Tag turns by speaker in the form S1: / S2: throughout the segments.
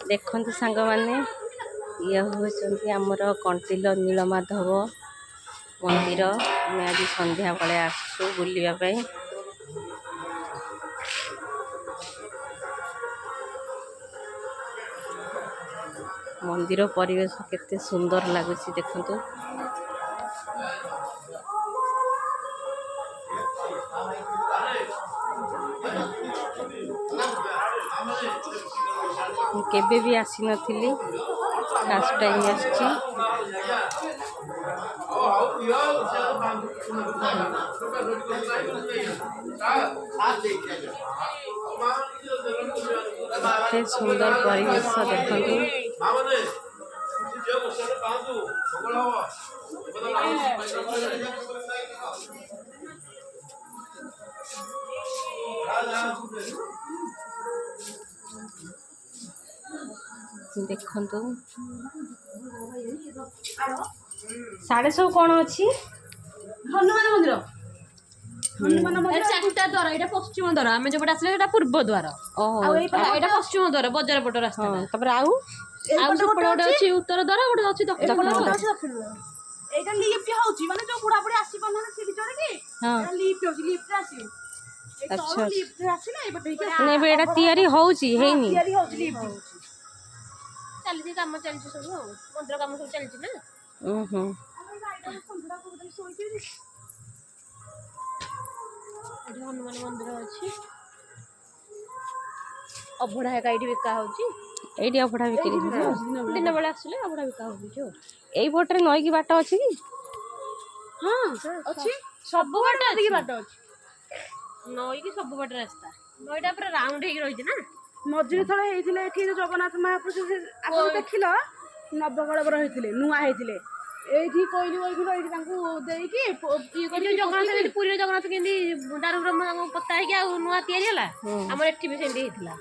S1: देखते सांग मैंने ये हूँ आमर कंटिल नीलमाधव मंदिर आम आज संध्या बेले आसु बुलापी मंदिर परिवेश केते सुंदर लगुच देखु केबे भी आसी नथिली फर्स्ट टाइम आसी सुंदर परिवेश देखु देखु साढ़े सब कौन अच्छी
S2: हनुमान मंदिर हनुमान मंदिर चारटा द्वार एटा पश्चिम द्वार आमे जो आसले एटा पूर्व द्वार एटा पश्चिम द्वार बाजार पट रास्ता
S1: तपर आउ
S2: गोटे अच्छी उत्तर द्वार गोटे अच्छी दक्षिण द्वार
S3: एटा लिफ्ट होउची माने जो बुढ़ा बुढ़ी आसी पन सीढ़ी चढ़ के एटा लिफ्ट होउची लिफ्ट आसी अच्छा लिफ्ट आसी ना ए बटे के
S1: ने बेटा तयारी होउची हेनी
S3: तयारी होउची लिफ्ट
S2: चली काम चली सब मंदिर काम सब चली ना हनुमान मंदिर अच्छी अभड़ा है बिका होची
S1: एडी अभड़ा बिक्री
S2: दिन बेले आसले अभड़ा बिका हो
S1: एई पटरे नई की बाट अछि की
S2: हां अच्छी सब बाट अछि बाट अछि नई की सब बाट रास्ता नईटा पूरा राउंड हेक रही ना
S3: मझिरे थळे हेइथिले एठी जगन्नाथ महाप्रभु आपण देखिलो नवकळबर हेइथिले नुआ हेइथिले एठी कोइली ओइथिलो एठी तांकू देइकी
S2: ई कोइ जगन्नाथ पुरी जगन्नाथ केंदी दारु ब्रह्म पत्ता है कि आ नुआ तयारी हला हमर एठी भी सेंदी हेइथिला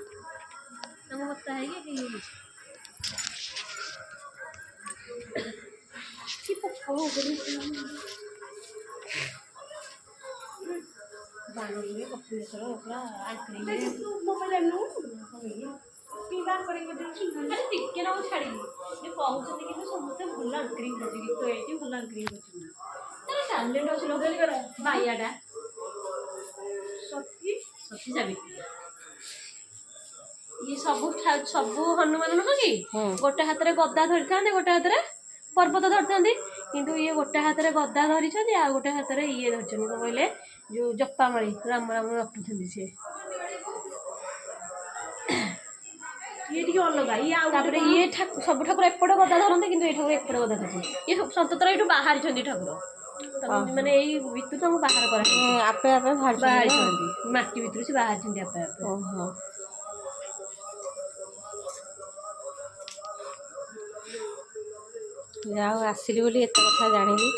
S2: हम पत्ता है कि की पक्का बानोले कपिलेश्वर ओकरा आइसक्रीम
S3: मोबाइल नु पीवा करेंगे
S2: अरे टिके ना छाड़ी ये कहउछन कि समस्त भूल आइसक्रीम करछि तो एठी भूल आइसक्रीम करछि अरे टैलेंट अछि लोगल कर बायाडा सती सती सावित्री ये सब हनुमान न कि गोटे हाथ रे गदा धरि थांदे गोटे हाथ रे पर्वत धरि थांदे किंतु ये गोटे हाथ रे गदा धरि छथि आ गोटे हाथ रे ये धरि छथि को कहले जो जप्पामाळी राम राम रखुछथि से
S3: ये टिके अलगा ये आ
S2: तापर ये सब ठाकुर एपट गदा धरते किंतु ए ठाकुर एपट गदा धरते ये सततर एठू बाहर छथि ठाकुर माने एई भितु तो बाहर करा
S1: आपे आपे
S2: बाहर छथि माटी भितु से बाहर छथि आपे आपे
S1: ओहो जाओ आसिली बोली एत कथा जानिली